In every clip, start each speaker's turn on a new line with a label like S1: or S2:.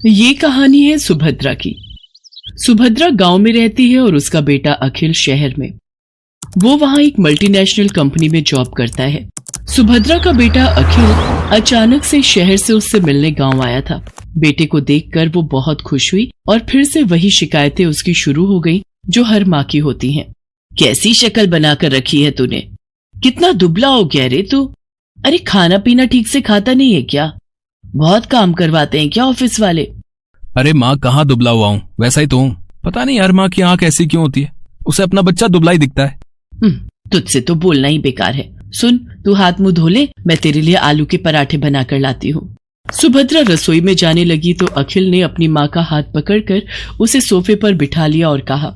S1: ये कहानी है सुभद्रा की। सुभद्रा गांव में रहती है और उसका बेटा अखिल शहर में। वो वहां एक मल्टीनेशनल कंपनी में जॉब करता है। सुभद्रा का बेटा अखिल अचानक से शहर से उससे मिलने गांव आया था। बेटे को देखकर वो बहुत खुश हुई और फिर से वही शिकायतें उसकी शुरू हो गई जो हर माँ की होती हैं। कैसी शक्ल बनाकर रखी है तूने, कितना दुबला हो गया रे तू। अरे खाना पीना ठीक से खाता नहीं है क्या? बहुत काम करवाते हैं क्या ऑफिस वाले?
S2: अरे माँ कहाँ दुबला हुआ हूँ, वैसा ही तो हूँ। पता नहीं यार माँ की आंख ऐसी क्यों होती है, उसे अपना बच्चा दुबला ही दिखता है।
S1: तुझसे तो बोलना ही बेकार है। सुन, तू हाथ मुंह धो ले, मैं तेरे लिए आलू के पराठे बनाकर लाती हूँ। सुभद्रा रसोई में जाने लगी तो अखिल ने अपनी माँ का हाथ पकड़कर उसे सोफे पर बिठा लिया और कहा,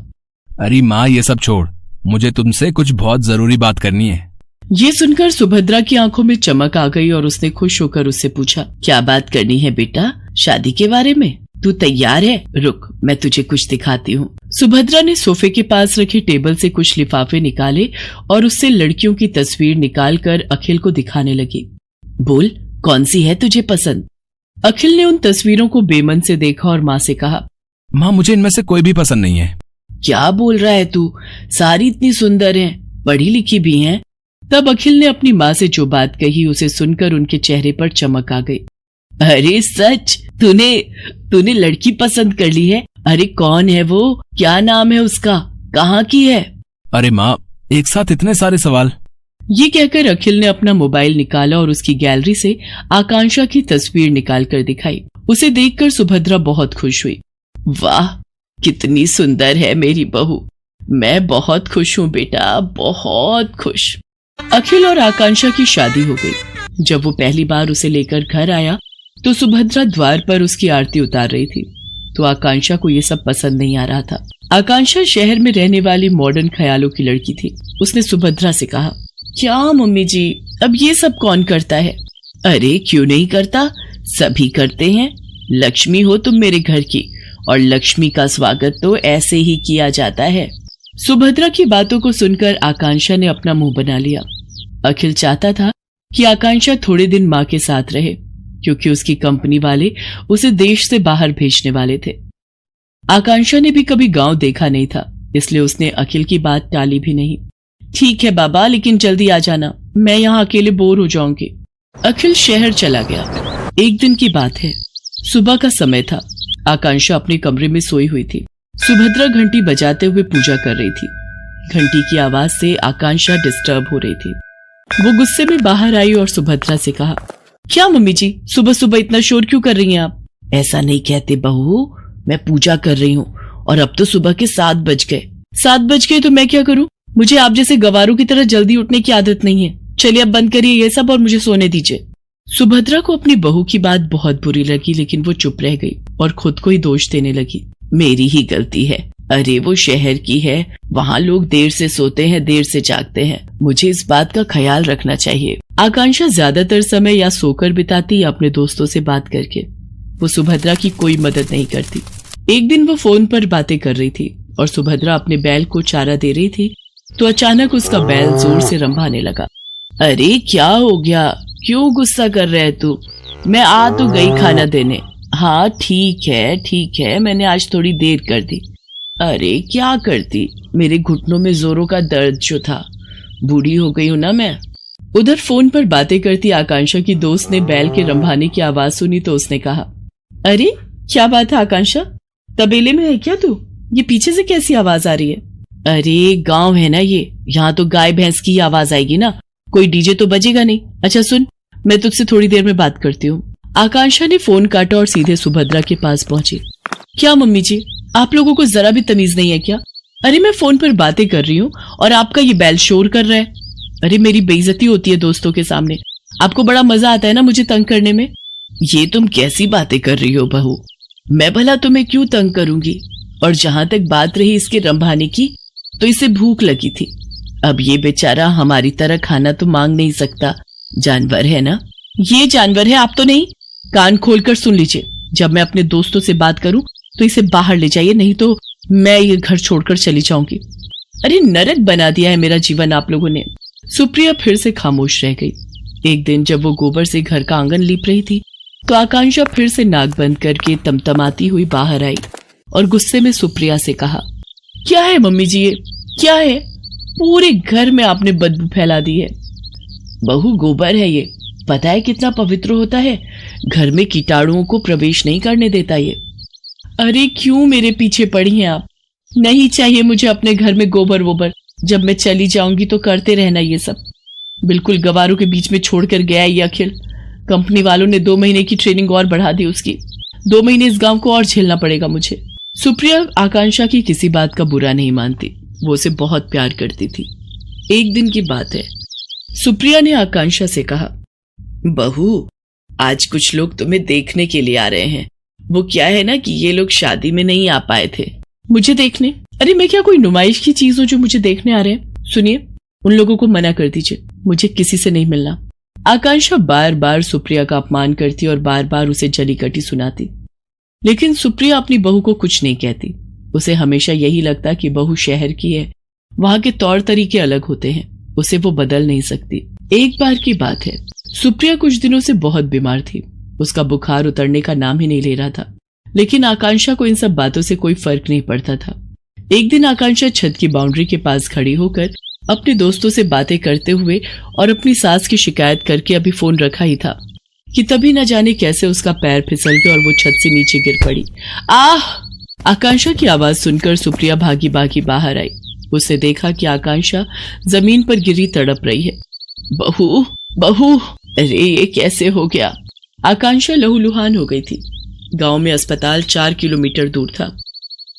S2: अरे माँ ये सब छोड़, मुझे तुमसे कुछ बहुत जरूरी बात करनी है।
S1: ये सुनकर सुभद्रा की आंखों में चमक आ गई और उसने खुश होकर उससे पूछा, क्या बात करनी है बेटा? शादी के बारे में? तू तैयार है? रुक, मैं तुझे कुछ दिखाती हूँ। सुभद्रा ने सोफे के पास रखे टेबल से कुछ लिफाफे निकाले और उससे लड़कियों की तस्वीर निकालकर अखिल को दिखाने लगी। बोल, कौन सी है तुझे पसंद? अखिल ने उन तस्वीरों को बेमन से देखा और माँ से कहा,
S2: माँ मुझे इनमें से कोई भी पसंद नहीं है।
S1: क्या बोल रहा है तू? सारी इतनी सुंदर हैं, पढ़ी लिखी भी हैं। तब अखिल ने अपनी माँ से जो बात कही उसे सुनकर उनके चेहरे पर चमक आ गई। अरे सच, तूने लड़की पसंद कर ली है? अरे कौन है वो? क्या नाम है उसका? कहाँ की है?
S2: अरे माँ एक साथ इतने सारे सवाल।
S1: ये कहकर अखिल ने अपना मोबाइल निकाला और उसकी गैलरी से आकांक्षा की तस्वीर निकाल कर दिखाई। उसे देखकर सुभद्रा बहुत खुश हुई। वाह, कितनी सुंदर है मेरी बहू। मैं बहुत खुश हूँ बेटा, बहुत खुश। अखिल और आकांक्षा की शादी हो गई। जब वो पहली बार उसे लेकर घर आया तो सुभद्रा द्वार पर उसकी आरती उतार रही थी, तो आकांक्षा को ये सब पसंद नहीं आ रहा था। आकांक्षा शहर में रहने वाली मॉडर्न ख्यालों की लड़की थी। उसने सुभद्रा से कहा, क्या मम्मी जी, अब ये सब कौन करता है? अरे क्यों नहीं करता, सभी करते हैं। लक्ष्मी हो तुम मेरे घर की, और लक्ष्मी का स्वागत तो ऐसे ही किया जाता है। सुभद्रा की बातों को सुनकर आकांक्षा ने अपना मुंह बना लिया। अखिल चाहता था कि आकांक्षा थोड़े दिन माँ के साथ रहे, क्योंकि उसकी कंपनी वाले उसे देश से बाहर भेजने वाले थे। आकांक्षा ने भी कभी गांव देखा नहीं था, इसलिए उसने अखिल की बात टाली भी नहीं। ठीक है बाबा, लेकिन जल्दी आ जाना, मैं यहाँ अकेले बोर हो जाऊंगी। अखिल शहर चला गया। एक दिन की बात है, सुबह का समय था। आकांक्षा अपने कमरे में सोई हुई थी। सुभद्रा घंटी बजाते हुए पूजा कर रही थी। घंटी की आवाज से आकांक्षा डिस्टर्ब हो रही थी। वो गुस्से में बाहर आई और सुभद्रा से कहा, क्या मम्मी जी, सुबह सुबह इतना शोर क्यों कर रही हैं आप? ऐसा नहीं कहते बहू, मैं पूजा कर रही हूँ और अब तो सुबह के 7 बज गए। 7 बज गए तो मैं क्या करूँ? मुझे आप जैसे गवारों की तरह जल्दी उठने की आदत नहीं है। चलिए अब बंद करिए ये सब और मुझे सोने दीजिए। सुभद्रा को अपनी बहू की बात बहुत बुरी लगी, लेकिन वो चुप रह गई और खुद को ही दोष देने लगी। मेरी ही गलती है। अरे वो शहर की है, वहाँ लोग देर से सोते हैं, देर से जागते हैं। मुझे इस बात का ख्याल रखना चाहिए। आकांक्षा ज्यादातर समय या सोकर बिताती या अपने दोस्तों से बात करके। वो सुभद्रा की कोई मदद नहीं करती। एक दिन वो फोन पर बातें कर रही थी और सुभद्रा अपने बैल को चारा दे रही थी, तो अचानक उसका बैल जोर से रंभाने लगा। अरे क्या हो गया, क्यों गुस्सा कर रहे है तू? मैं आ तो गई खाना देने। हाँ ठीक है, मैंने आज थोड़ी देर कर दी। अरे क्या करती, मेरे घुटनों में जोरों का दर्द जो था। बूढ़ी हो गई हूं ना मैं। उधर फोन पर बातें करती आकांक्षा की दोस्त ने बैल के रंभाने की आवाज सुनी तो उसने कहा, अरे क्या बात है आकांक्षा, तबेले में है क्या तू? ये पीछे से कैसी आवाज आ रही है? अरे गांव है ना ये, यहाँ तो गाय भैंस की आवाज आएगी ना, कोई डीजे तो बजेगा नहीं। अच्छा सुन, मैं तुझसे थोड़ी देर में बात करती हूँ। आकांक्षा ने फोन काटा और सीधे सुभद्रा के पास पहुंची। क्या मम्मी जी, आप लोगों को जरा भी तमीज नहीं है क्या? अरे मैं फोन पर बातें कर रही हूँ और आपका ये बैल शोर कर रहा है। अरे मेरी बेइज्जती होती है दोस्तों के सामने। आपको बड़ा मजा आता है ना मुझे तंग करने में। ये तुम कैसी बातें कर रही हो बहू? मैं भला तुम्हें क्यों तंग करूंगी? और जहां तक बात रही इसके रंभाने की, तो इसे भूख लगी थी। अब ये बेचारा हमारी तरह खाना तो मांग नहीं सकता, जानवर है ना। ये जानवर है, आप तो नहीं। कान खोलकर सुन लीजिए, जब मैं अपने दोस्तों से बात करूं तो इसे बाहर ले जाइए, नहीं तो मैं ये घर छोड़कर चली जाऊंगी। अरे नरक बना दिया है मेरा जीवन आप लोगों ने। सुप्रिया फिर से खामोश रह गई। एक दिन जब वो गोबर से घर का आंगन लीप रही थी तो आकांक्षा फिर से नाक बंद करके तमतमाती हुई बाहर आई और गुस्से में सुप्रिया से कहा, क्या है मम्मी जी ये क्या है? पूरे घर में आपने बदबू फैला दी है। बहू गोबर है ये, पता है कितना पवित्र होता है, घर में कीटाणुओं को प्रवेश नहीं करने देता ये। अरे क्यों मेरे पीछे पड़ी हैं आप? नहीं चाहिए मुझे अपने घर में गोबर वोबर, जब मैं चली जाऊंगी तो करते रहना ये सब। बिल्कुल गवारों के बीच में छोड़कर गया ये अखिल। कंपनी वालों ने 2 महीने की ट्रेनिंग और बढ़ा दी उसकी। 2 महीने इस गांव को और झेलना पड़ेगा मुझे। सुप्रिया आकांक्षा की किसी बात का बुरा नहीं मानती, वो उसे बहुत प्यार करती थी। एक दिन की बात है, सुप्रिया ने आकांक्षा से कहा, बहू आज कुछ लोग तुम्हें देखने के लिए आ रहे हैं। वो क्या है ना कि ये लोग शादी में नहीं आ पाए थे। मुझे देखने? अरे मैं क्या कोई नुमाइश की चीज हूं जो मुझे देखने आ रहे हैं? सुनिए, उन लोगों को मना कर दीजिए, मुझे किसी से नहीं मिलना। आकांक्षा बार बार सुप्रिया का अपमान करती और बार बार उसे जली कटी सुनाती, लेकिन सुप्रिया अपनी बहू को कुछ नहीं कहती। उसे हमेशा यही लगता कि बहू शहर की है, वहां के तौर तरीके अलग होते हैं, उसे वो बदल नहीं सकती। एक बार की बात है, सुप्रिया कुछ दिनों से बहुत बीमार थी। उसका बुखार उतरने का नाम ही नहीं ले रहा था, लेकिन आकांक्षा को इन सब बातों से कोई फर्क नहीं पड़ता था। एक दिन आकांक्षा छत की बाउंड्री के पास खड़ी होकर अपने दोस्तों से बातें करते हुए और अपनी सास की शिकायत करके अभी फोन रखा ही था कि तभी न जाने कैसे उसका पैर फिसल गया और वो छत से नीचे गिर पड़ी। आह! आकांक्षा की आवाज सुनकर सुप्रिया भागी भागी बाहर आई। उसने देखा कि आकांक्षा जमीन पर गिरी तड़प रही है। बहू बहू, अरे ये कैसे हो गया? आकांक्षा लहूलुहान हो गई थी। गांव में अस्पताल 4 किलोमीटर दूर था।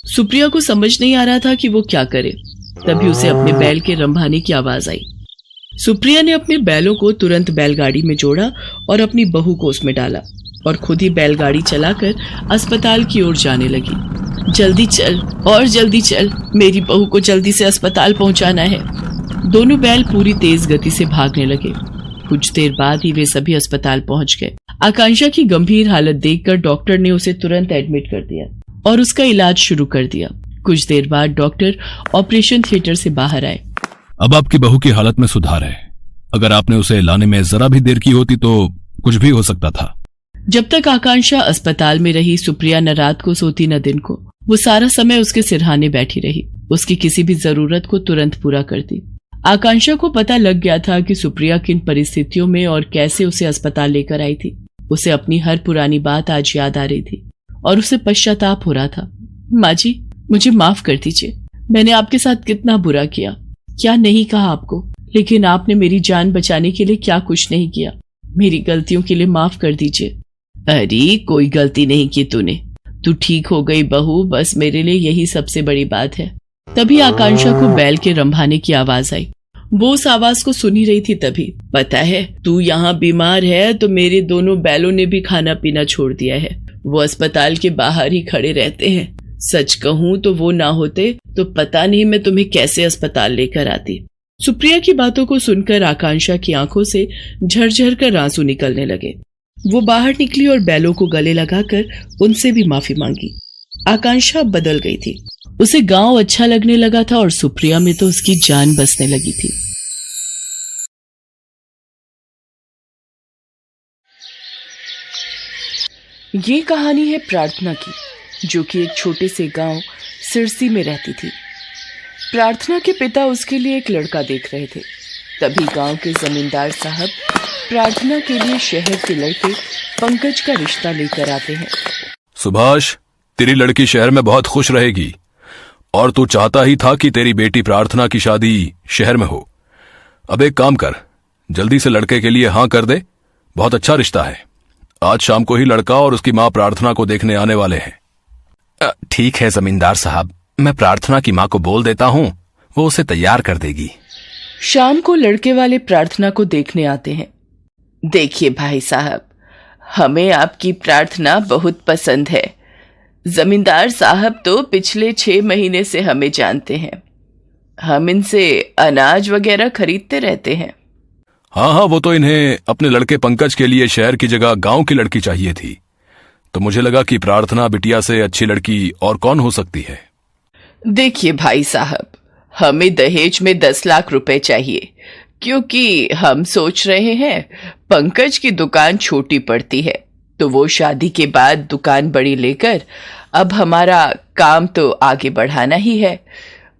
S1: सुप्रिया को समझ नहीं आ रहा था कि वो क्या करे। तभी उसे अपने बैल के रंभाने की आवाज आई। सुप्रिया ने अपने बैलों को तुरंत बैलगाड़ी में जोड़ा और अपनी बहू को उसमें डाला और खुद ही बैलगाड़ी चलाकर अस्पताल की ओर जाने लगी। जल्दी चल और जल्दी चल, मेरी बहू को जल्दी से अस्पताल पहुंचाना है। दोनों बैल पूरी तेज गति से भागने लगे। कुछ देर बाद ही वे सभी अस्पताल पहुंच गए। आकांक्षा की गंभीर हालत देखकर डॉक्टर ने उसे तुरंत एडमिट कर दिया और उसका इलाज शुरू कर दिया। कुछ देर बाद डॉक्टर ऑपरेशन थिएटर से बाहर आए।
S2: अब आपकी बहू की हालत में सुधार है। अगर आपने उसे लाने में जरा भी देर की होती तो कुछ भी हो सकता था।
S1: जब तक आकांक्षा अस्पताल में रही, सुप्रिया न रात को सोती न दिन को। वो सारा समय उसके सिरहाने बैठी रही, उसकी किसी भी जरूरत को तुरंत पूरा करती। आकांक्षा को पता लग गया था कि सुप्रिया किन परिस्थितियों में और कैसे उसे अस्पताल लेकर आई थी। उसे अपनी हर पुरानी बात आज याद आ रही थी और उसे पश्चाताप हो रहा था। माँ जी, मुझे माफ कर दीजिए, मैंने आपके साथ कितना बुरा किया, क्या नहीं कहा आपको, लेकिन आपने मेरी जान बचाने के लिए क्या कुछ नहीं किया। मेरी गलतियों के लिए माफ कर दीजिए। अरे कोई गलती नहीं की तूने, तू ठीक हो गई बहू, बस मेरे लिए यही सबसे बड़ी बात है। तभी आकांक्षा को बैल के रंभाने की आवाज आई। वो उस आवाज को सुनी रही थी। तभी, पता है तू यहाँ बीमार है तो मेरे दोनों बैलों ने भी खाना पीना छोड़ दिया है। वो अस्पताल के बाहर ही खड़े रहते हैं। सच कहूँ तो वो ना होते तो पता नहीं मैं तुम्हें कैसे अस्पताल लेकर आती। सुप्रिया की बातों को सुनकर आकांक्षा की आंखों से झरझर कर आंसू निकलने लगे। वो बाहर निकली और बैलों को गले लगाकर उनसे भी माफी मांगी। आकांक्षा बदल गई थी। उसे गांव अच्छा लगने लगा था और सुप्रिया में तो उसकी जान बसने लगी थी। ये कहानी है प्रार्थना की, जो कि एक छोटे से गांव सिरसी में रहती थी। प्रार्थना के पिता उसके लिए एक लड़का देख रहे थे। तभी गांव के जमींदार साहब प्रार्थना के लिए शहर के लड़के पंकज का रिश्ता लेकर आते हैं।
S2: सुभाष, तेरी लड़की शहर में बहुत खुश रहेगी और तू चाहता ही था कि तेरी बेटी प्रार्थना की शादी शहर में हो। अब एक काम कर, जल्दी से लड़के के लिए हाँ कर दे, बहुत अच्छा रिश्ता है। आज शाम को ही लड़का और उसकी माँ प्रार्थना को देखने आने वाले हैं।
S3: ठीक है जमींदार साहब, मैं प्रार्थना की माँ को बोल देता हूँ, वो उसे तैयार कर देगी।
S1: शाम को लड़के वाले प्रार्थना को देखने आते हैं। देखिए भाई साहब, हमें आपकी प्रार्थना बहुत पसंद है। जमींदार साहब तो पिछले 6 महीने से हमें जानते हैं। हम इनसे अनाज वगैरह खरीदते रहते हैं।
S2: हाँ, वो तो इन्हें अपने लड़के पंकज के लिए शहर की जगह गांव की लड़की चाहिए थी, तो मुझे लगा कि प्रार्थना बिटिया से अच्छी लड़की और कौन हो सकती है।
S1: देखिए भाई साहब, हमें दहेज में 10 लाख रुपए चाहिए, क्योंकि हम सोच रहे हैं पंकज की दुकान छोटी पड़ती है तो वो शादी के बाद दुकान बड़ी लेकर अब हमारा काम तो आगे बढ़ाना ही है।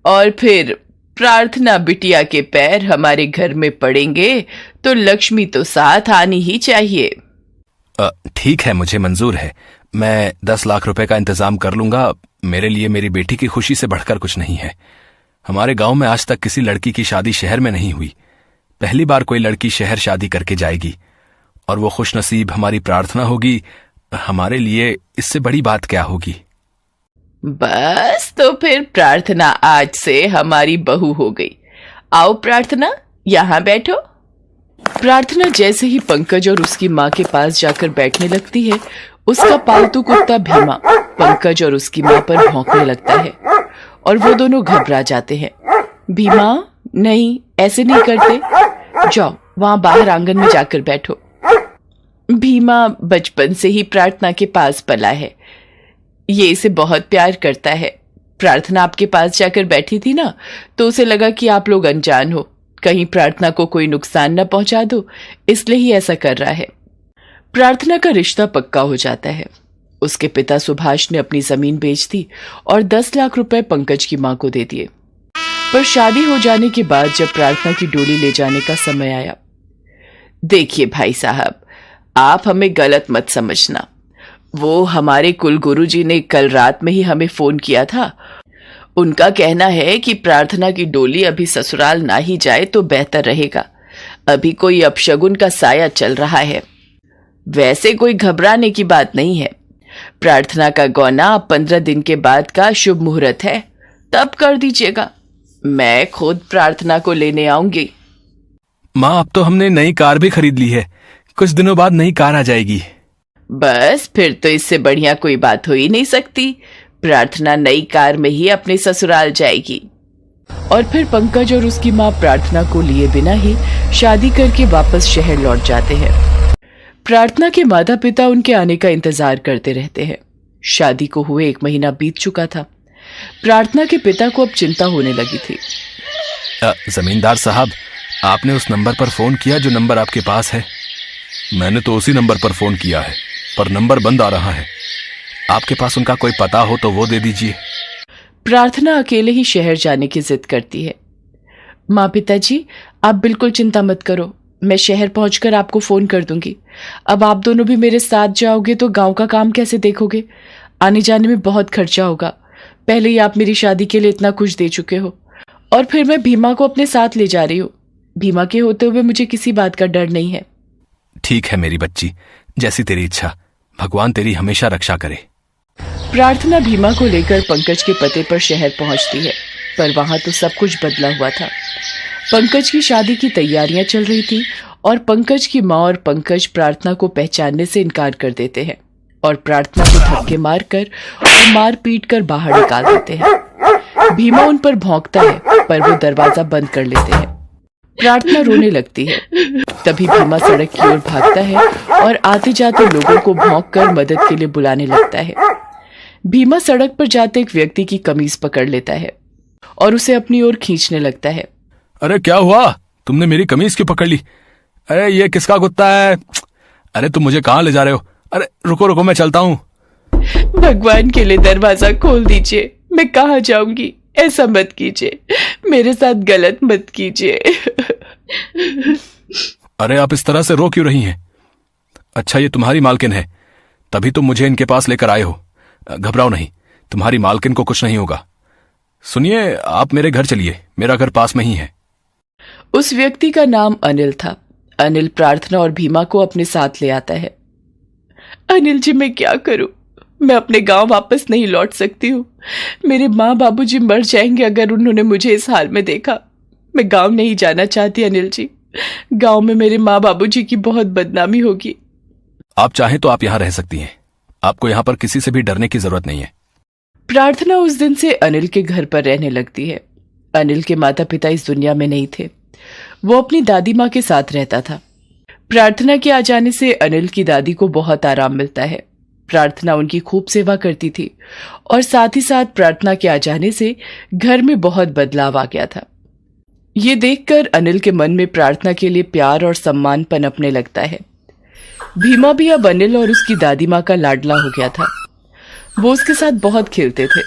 S1: और फिर प्रार्थना बिटिया के पैर हमारे घर में पड़ेंगे तो लक्ष्मी तो साथ आनी ही चाहिए।
S3: ठीक है, मुझे मंजूर है। मैं 10 लाख रुपए का इंतजाम कर लूंगा। मेरे लिए मेरी बेटी की खुशी से बढ़कर कुछ नहीं है। हमारे गांव में आज तक किसी लड़की की शादी शहर में नहीं हुई। पहली बार कोई लड़की शहर शादी करके जाएगी और वो खुशनसीब हमारी प्रार्थना होगी। हमारे लिए इससे बड़ी बात क्या होगी।
S1: बस तो फिर प्रार्थना आज से हमारी बहू हो गई। आओ प्रार्थना, यहाँ बैठो। प्रार्थना जैसे ही पंकज और उसकी माँ के पास जाकर बैठने लगती है, उसका पालतू कुत्ता भीमा पंकज और उसकी माँ पर भौंकने लगता है और वो दोनों घबरा जाते हैं। भीमा, नहीं, ऐसे नहीं करते। जाओ वहां बाहर आंगन में जाकर बैठो। भीमा बचपन से ही प्रार्थना के पास पला है। ये इसे बहुत प्यार करता है। प्रार्थना आपके पास जाकर बैठी थी ना, तो उसे लगा कि आप लोग अनजान हो, कहीं प्रार्थना को कोई नुकसान न पहुंचा दो, इसलिए ही ऐसा कर रहा है। प्रार्थना का रिश्ता पक्का हो जाता है। उसके पिता सुभाष ने अपनी जमीन बेच दी और 10 लाख रुपए पंकज की मां को दे दिए। पर शादी हो जाने के बाद जब प्रार्थना की डोली ले जाने का समय आया, देखिए भाई साहब, आप हमें गलत मत समझना। वो हमारे कुल गुरुजी ने कल रात में ही हमें फोन किया था। उनका कहना है कि प्रार्थना की डोली अभी ससुराल ना ही जाए तो बेहतर रहेगा। अभी कोई अपशगुन का साया चल रहा है। वैसे कोई घबराने की बात नहीं है। प्रार्थना का गौना 15 दिन के बाद का शुभ मुहूर्त है, तब कर दीजिएगा। मैं खुद प्रार्थना को लेने आऊंगी।
S3: माँ, अब तो हमने नई कार भी खरीद ली है। कुछ दिनों बाद नई कार आ जाएगी।
S1: बस फिर तो इससे बढ़िया कोई बात हो ही नहीं सकती। प्रार्थना नई कार में ही अपने ससुराल जाएगी। और फिर पंकज और उसकी माँ प्रार्थना को लिए बिना ही शादी करके वापस शहर लौट जाते हैं। प्रार्थना के माता पिता उनके आने का इंतजार करते रहते हैं। शादी को हुए 1 महीना बीत चुका था। प्रार्थना के पिता को अब चिंता होने लगी थी।
S3: जमींदार साहब, आपने उस नंबर पर फोन किया जो नंबर आपके पास है?
S2: मैंने तो उसी नंबर पर फोन किया है, पर नंबर बंद आ रहा है।
S3: आपके पास उनका कोई पता हो तो वो दे दीजिए।
S1: प्रार्थना अकेले ही शहर जाने की जिद करती है। माँ, पिताजी, आप बिल्कुल चिंता मत करो। मैं शहर पहुंचकर आपको फोन कर दूंगी। अब आप दोनों भी मेरे साथ जाओगे तो गांव का काम कैसे देखोगे? आने जाने में बहुत खर्चा होगा। पहले ही आप मेरी शादी के लिए इतना कुछ दे चुके हो, और फिर मैं भीमा को अपने साथ ले जा रही हूँ। भीमा के होते हुए मुझे किसी बात का डर नहीं है।
S3: ठीक है मेरी बच्ची, जैसी तेरी इच्छा। भगवान तेरी हमेशा रक्षा करे।
S1: प्रार्थना भीमा को लेकर पंकज के पते पर शहर पहुंचती है, पर वहां तो सब कुछ बदला हुआ था। पंकज की शादी की तैयारियां चल रही थी और पंकज की माँ और पंकज प्रार्थना को पहचानने से इनकार कर देते हैं और प्रार्थना को धक्के मारकर और मार पीट कर बाहर निकाल देते हैं। भीमा उन पर भौंकता है, पर वो दरवाजा बंद कर लेते हैं। प्रार्थना रोने लगती है। तभी भीमा सड़क की ओर भागता है और आते जाते लोगों को भौंक कर मदद के लिए बुलाने लगता है। भीमा सड़क पर जाते एक व्यक्ति की कमीज पकड़ लेता है और उसे अपनी ओर खींचने लगता है।
S2: अरे क्या हुआ? तुमने मेरी कमीज क्यों पकड़ ली? अरे ये किसका कुत्ता है? अरे तुम मुझे कहाँ ले जा रहे हो? अरे रुको रुको, मैं चलता हूँ।
S1: भगवान के लिए दरवाजा खोल दीजिए। मैं कहाँ जाऊंगी? ऐसा मत कीजिए, मेरे साथ गलत मत कीजिए।
S2: अरे आप इस तरह से रो क्यों रही हैं? अच्छा, ये तुम्हारी मालकिन है, तभी तुम मुझे इनके पास लेकर आए हो। घबराओ नहीं, तुम्हारी मालकिन को कुछ नहीं होगा। सुनिए, आप मेरे घर चलिए, मेरा घर पास में ही है।
S1: उस व्यक्ति का नाम अनिल था। अनिल प्रार्थना और भीमा को अपने साथ ले आता है। अनिल जी, मैं क्या करूं? मैं अपने गांव वापस नहीं लौट सकती हूँ। मेरे माँ बाबूजी मर जाएंगे अगर उन्होंने मुझे इस हाल में देखा। मैं गांव नहीं जाना चाहती अनिल जी। गांव में मेरे माँ बाबूजी की बहुत बदनामी होगी।
S3: आप चाहें तो आप यहाँ रह सकती हैं। आपको यहाँ पर किसी से भी डरने की जरूरत नहीं है।
S1: प्रार्थना उस दिन से अनिल के घर पर रहने लगती है। अनिल के माता पिता इस दुनिया में नहीं थे। वो अपनी दादी माँ के साथ रहता था। प्रार्थना के आ जाने से अनिल की दादी को बहुत आराम मिलता है। प्रार्थना उनकी खूब सेवा करती थी और साथ ही साथ प्रार्थना के आ जाने से घर में बहुत बदलाव आ गया था। ये देखकर अनिल के मन में प्रार्थना के लिए प्यार और सम्मान पनपने लगता है। भीमा भी अब अनिल और उसकी दादी माँ का लाडला हो गया था। वो उसके साथ बहुत खेलते थे।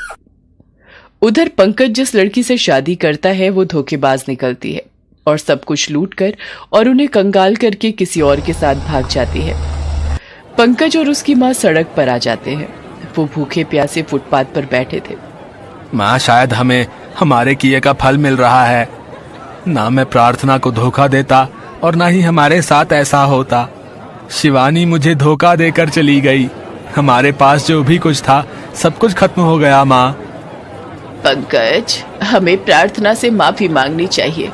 S1: उधर पंकज जिस लड़की से शादी करता है वो धोखेबाज निकलती है और सब कुछ लूट कर और उन्हें कंगाल करके किसी और के साथ भाग जाती है। पंकज और उसकी माँ सड़क पर आ जाते हैं। वो भूखे प्यासे फुटपाथ पर बैठे थे।
S3: माँ, शायद हमें हमारे किए का फल मिल रहा है। ना मैं प्रार्थना को धोखा देता और ना ही हमारे साथ ऐसा होता। शिवानी मुझे धोखा देकर चली गई। हमारे पास जो भी कुछ था सब कुछ खत्म हो गया। माँ,
S1: पंकज, हमें प्रार्थना से माफी मांगनी चाहिए।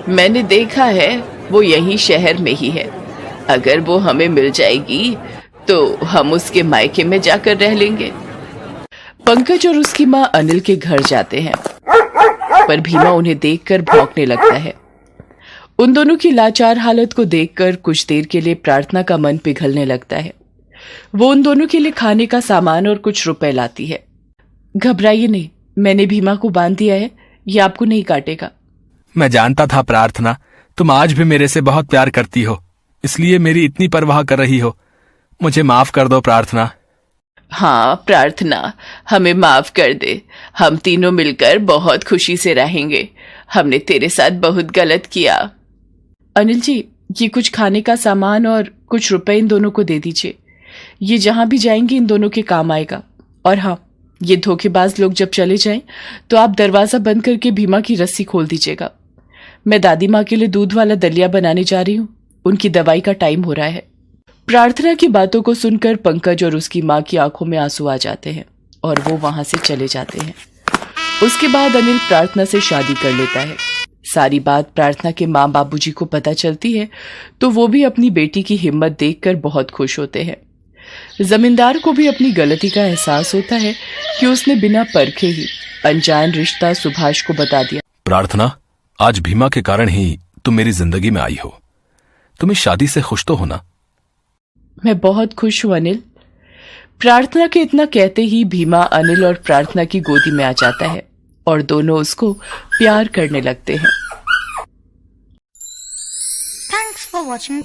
S1: मैंने देखा है वो यही शहर में ही है। अगर वो हमें मिल जाएगी तो हम उसके मायके में जाकर रह लेंगे। पंकज और उसकी माँ अनिल के घर जाते हैं, पर भीमा उन्हें देखकर भौंकने लगता है। उन दोनों की लाचार हालत को देखकर कुछ देर के लिए प्रार्थना का मन पिघलने लगता है। वो उन दोनों के लिए खाने का सामान और कुछ रुपए लाती है। घबराइए नहीं, मैंने भीमा को बांध दिया है, ये आपको नहीं काटेगा।
S3: मैं जानता था प्रार्थना, तुम आज भी मेरे से बहुत प्यार करती हो, इसलिए मेरी इतनी परवाह कर रही हो। मुझे माफ कर दो प्रार्थना।
S1: हाँ प्रार्थना, हमें माफ कर दे। हम तीनों मिलकर बहुत खुशी से रहेंगे। हमने तेरे साथ बहुत गलत किया। अनिल जी, ये कुछ खाने का सामान और कुछ रुपए इन दोनों को दे दीजिए। ये जहां भी जाएंगे इन दोनों के काम आएगा। और हाँ, ये धोखेबाज लोग जब चले जाएं तो आप दरवाजा बंद करके भीमा की रस्सी खोल दीजिएगा। मैं दादी माँ के लिए दूध वाला दलिया बनाने जा रही हूँ। उनकी दवाई का टाइम हो रहा है। प्रार्थना की बातों को सुनकर पंकज और उसकी माँ की आंखों में आंसू आ जाते हैं और वो वहां से चले जाते हैं। उसके बाद अनिल प्रार्थना से शादी कर लेता है। सारी बात प्रार्थना के माँ बाबूजी को पता चलती है तो वो भी अपनी बेटी की हिम्मत देखकर बहुत खुश होते हैं। जमींदार को भी अपनी गलती का एहसास होता है कि उसने बिना परखे ही अनजान रिश्ता सुभाष को बता दिया।
S2: प्रार्थना, आज भीमा के कारण ही तुम मेरी जिंदगी में आई हो। तुम इस शादी से खुश तो हो ना?
S1: मैं बहुत खुश हूं अनिल। प्रार्थना के इतना कहते ही भीमा अनिल और प्रार्थना की गोदी में आ जाता है और दोनों उसको प्यार करने लगते हैं।
S4: Thanks for watching.